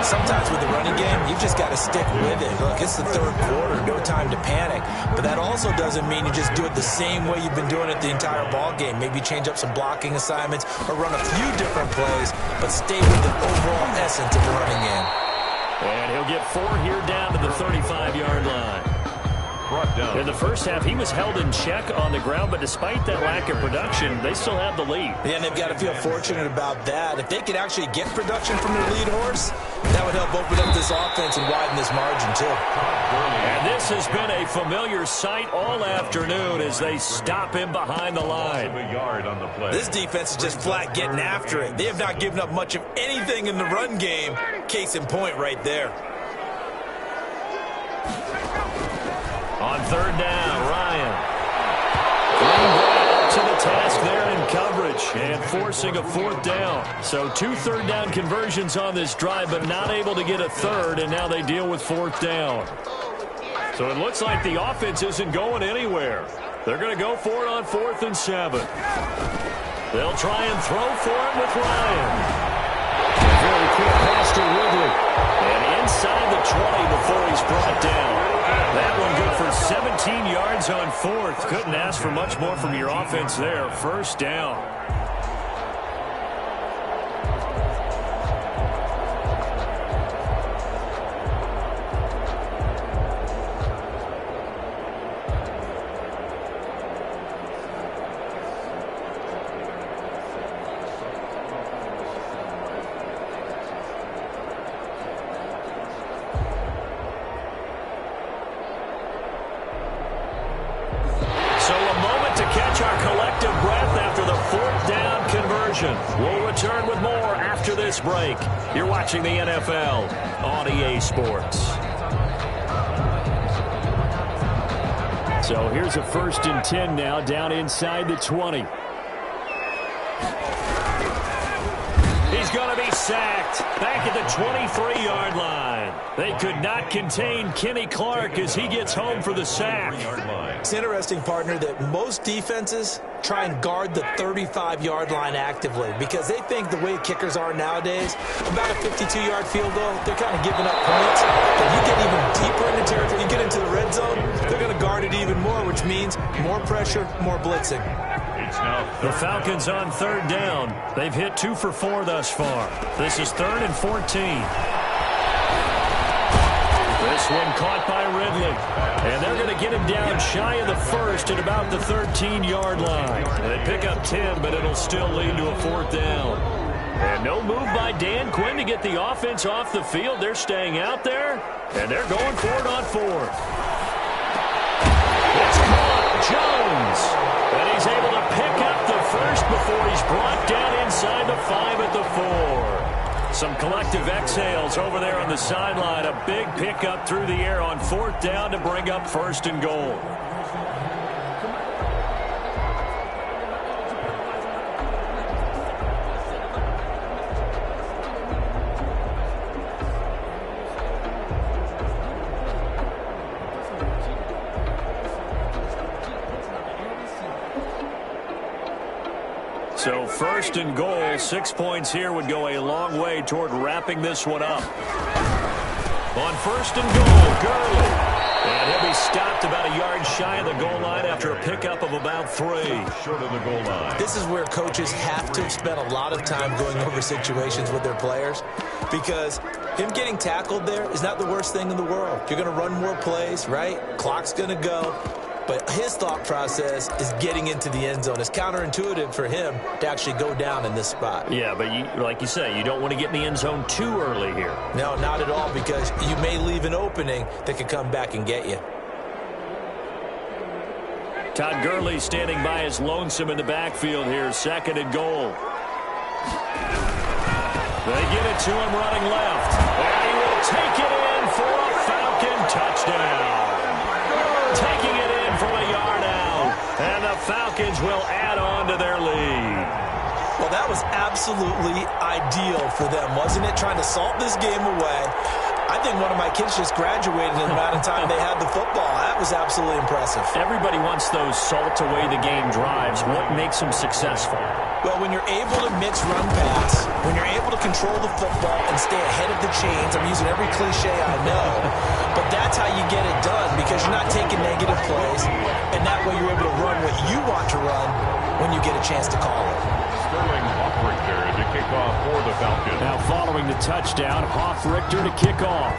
Sometimes with the running game, you've just got to stick with it. Look, it's the 3rd quarter, no time to panic. But that also doesn't mean you just do it the same way you've been doing it the entire ball game. Maybe change up some blocking assignments or run a few different plays, but stay with the overall essence of the running game. And he'll get 4 here down to the 35-yard line. In the first half, he was held in check on the ground, but despite that lack of production, they still have the lead. Yeah, and they've got to feel fortunate about that. If they could actually get production from their lead horse, that would help open up this offense and widen this margin, too. And this has been a familiar sight all afternoon as they stop him behind the line. This defense is just flat getting after it. They have not given up much of anything in the run game. Case in point right there. On 3rd down, Ryan. Up to the task there in coverage and forcing a 4th down. So 2 3rd down conversions on this drive, but not able to get a 3rd, and now they deal with 4th down. So it looks like the offense isn't going anywhere. They're going to go for it on 4th and 7. They'll try and throw for it with Ryan. A very quick pass to Ridley. And inside the 20 before he's brought down. That one good for 17 yards on 4th. Couldn't ask for much more from your offense there. 1st down. We'll return with more after this break. You're watching the NFL on EA Sports. So here's a 1st and 10 now down inside the 20. He's going to be sacked back at the 23-yard line. They could not contain Kenny Clark as he gets home for the sack. It's interesting, partner, that most defenses try and guard the 35-yard line actively because they think the way kickers are nowadays, about a 52-yard field goal, they're kind of giving up points. But you get even deeper into territory, you get into the red zone, they're going to guard it even more, which means more pressure, more blitzing. The Falcons on 3rd down. They've hit 2 for 4 thus far. This is 3rd and 14. This one caught by Ridley. And they're going to get him down shy of the 1st at about the 13-yard line. They pick up 10, but it'll still lead to a 4th down. And no move by Dan Quinn to get the offense off the field. They're staying out there, and they're going for it on 4th. It's caught. Jones. And he's able to pick up the 1st before he's brought down inside the 5 at the 4. Some collective exhales over there on the sideline. A big pickup through the air on 4th down to bring up 1st and goal. first and goal. 6 points here would go a long way toward wrapping this one up. On first and goal, Gurley. And he'll be stopped about a yard shy of the goal line after a pickup of about 3. Short of the goal line. This is where coaches have to spend a lot of time going over situations with their players, because him getting tackled there is not the worst thing in the world. You're going to run more plays, right? Clock's going to go. But his thought process is getting into the end zone. It's counterintuitive for him to actually go down in this spot. Yeah, but like you say, you don't want to get in the end zone too early here. No, not at all, because you may leave an opening that could come back and get you. Todd Gurley standing by his lonesome in the backfield here. Second and goal. They get it to him running left. And he will take it in for a Falcon touchdown. Taking it in from a yard out. And the Falcons will add on to their lead. Well, that was absolutely ideal for them, wasn't it? Trying to salt this game away. I think one of my kids just graduated in the amount of time they had the football. That was absolutely impressive. Everybody wants those salt away the game drives. What makes them successful? Well, when you're able to mix run pass, when you're able to control the football and stay ahead of the chains, I'm using every cliche I know, but that's how you get it done, because you're not taking negative plays, and that way you're able to run what you want to run when you get a chance to call it. Sterling Hoffrichter to kick off for the Falcons. Now following the touchdown, Hoffrichter to kick off.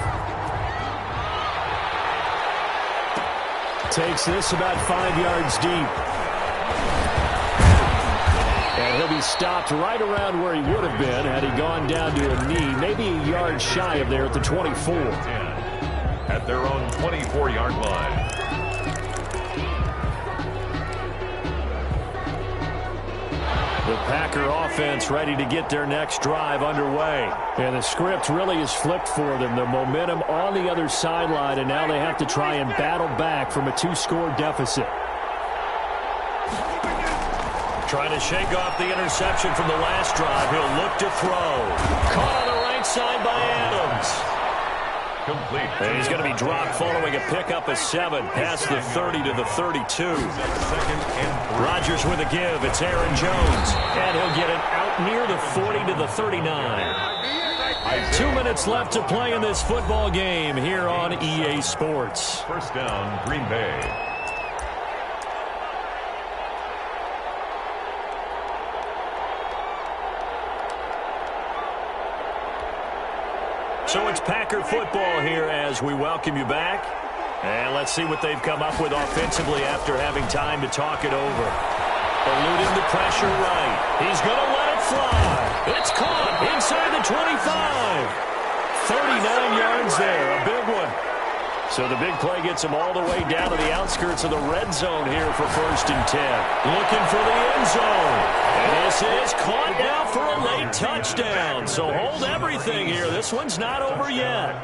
Takes this about 5 yards deep. And he'll be stopped right around where he would have been had he gone down to a knee, maybe a yard shy of there at the 24. At their own 24-yard line. The Packer offense ready to get their next drive underway. And the script really is flipped for them. The momentum on the other sideline, and now they have to try and battle back from a 2-score deficit. Trying to shake off the interception from the last drive. He'll look to throw. Caught on the right side by Adams. Complete. And he's going to be dropped following a pickup of 7 past the 30 to the 32. Rodgers with a give. It's Aaron Jones. And he'll get it out near the 40 to the 39. 2 minutes left to play in this football game here on EA Sports. First down, Green Bay. So it's Packer football here as we welcome you back. And let's see what they've come up with offensively after having time to talk it over. Eluding the pressure right. He's going to let it fly. It's caught inside the 25. 39 yards there, a big one. So the big play gets him all the way down to the outskirts of the red zone here for first and 10. Looking for the end zone. And this is caught now for a late touchdown. So hold everything here. This one's not over yet.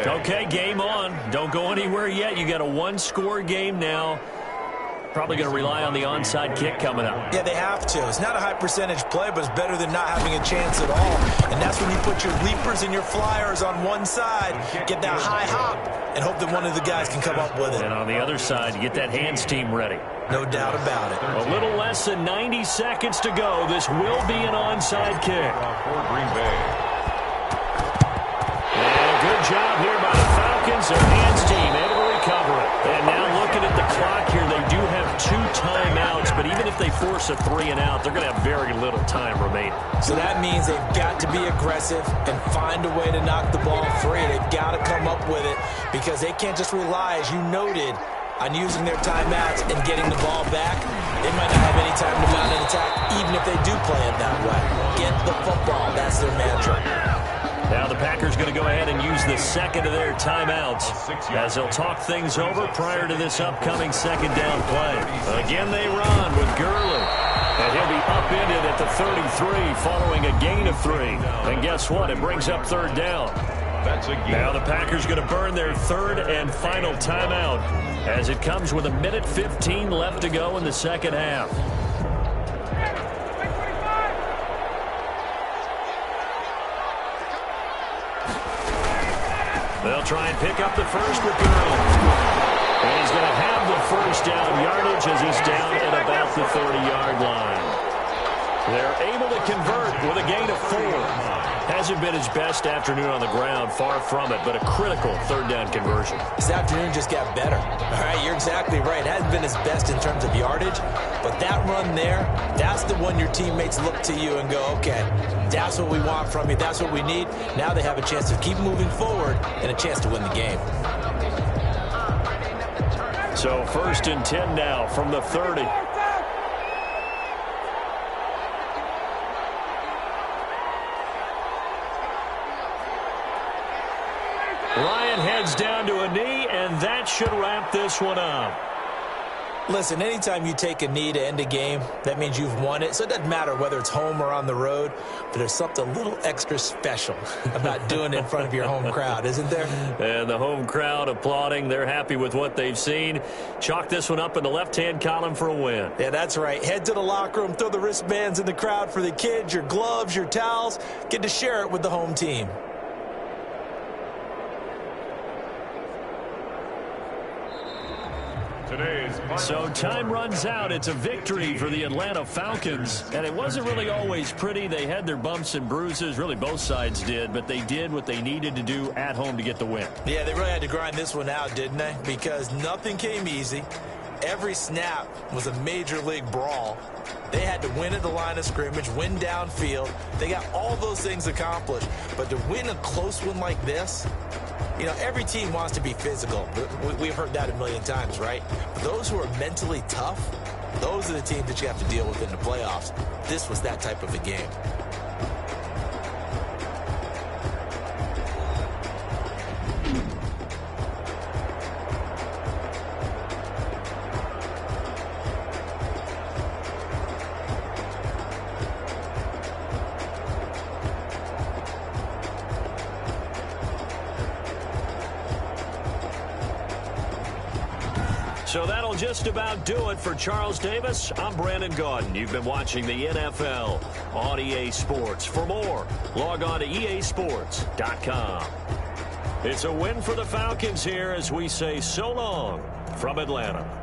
Okay, game on. Don't go anywhere yet. You got a 1-score game now. Probably going to rely on the onside kick coming up. Yeah, they have to. It's not a high percentage play, but it's better than not having a chance at all. And that's when you put your leapers and your flyers on one side, get that high hop, and hope that one of the guys can come up with it. And on the other side, you get that hands team ready. No doubt about it. A little less than 90 seconds to go. This will be an onside kick. For Green Bay. And a good job here by the Falcons. Their hands team able to recover it. And now looking at the clock here, they do have 2 timeouts, but even if they force a 3-and-out, they're going to have very little time remaining. So that means they've got to be aggressive and find a way to knock the ball free. They've got to come up with it because they can't just rely, as you noted, on using their timeouts and getting the ball back. They might not have any time to mount an attack, even if they do play it that way. Get the football. That's their mantra. Now the Packers going to go ahead and use the second of their timeouts as they'll talk things over prior to this upcoming second down play. Again, they run with Gurley. And he'll be upended at the 33 following a gain of 3. And guess what? It brings up third down. Now the Packers going to burn their third and final timeout as it comes with 1:15 left to go in the second half. They'll try and pick up the first with Gurley. And he's going to have the first down yardage as he's down at about the 30-yard line. They're able to convert with a gain of 4. Hasn't been his best afternoon on the ground, far from it, but a critical third down conversion. This afternoon just got better. All right, you're exactly right. It hasn't been his best in terms of yardage, but that run there, that's the one your teammates look to you and go, okay, that's what we want from you. That's what we need. Now they have a chance to keep moving forward and a chance to win the game. So 1st and 10 now from the 30. Ryan heads down to a knee, and that should wrap this one up. Listen, anytime you take a knee to end a game, that means you've won it. So it doesn't matter whether it's home or on the road, but there's something a little extra special about doing it in front of your home crowd, isn't there? And the home crowd applauding. They're happy with what they've seen. Chalk this one up in the left-hand column for a win. Yeah, that's right. Head to the locker room, throw the wristbands in the crowd for the kids, your gloves, your towels. Get to share it with the home team. So time runs out. It's a victory for the Atlanta Falcons. And it wasn't really always pretty. They had their bumps and bruises. Really, both sides did. But they did what they needed to do at home to get the win. Yeah, they really had to grind this one out, didn't they? Because nothing came easy. Every snap was a major league brawl. They had to win at the line of scrimmage, win downfield. They got all those things accomplished. But to win a close one like this, you know, every team wants to be physical. We've heard that a million times, right? But those who are mentally tough, those are the teams that you have to deal with in the playoffs. This was that type of a game. So that'll just about do it for Charles Davis. I'm Brandon Gaudin. You've been watching the NFL on EA Sports. For more, log on to easports.com. It's a win for the Falcons here as we say so long from Atlanta.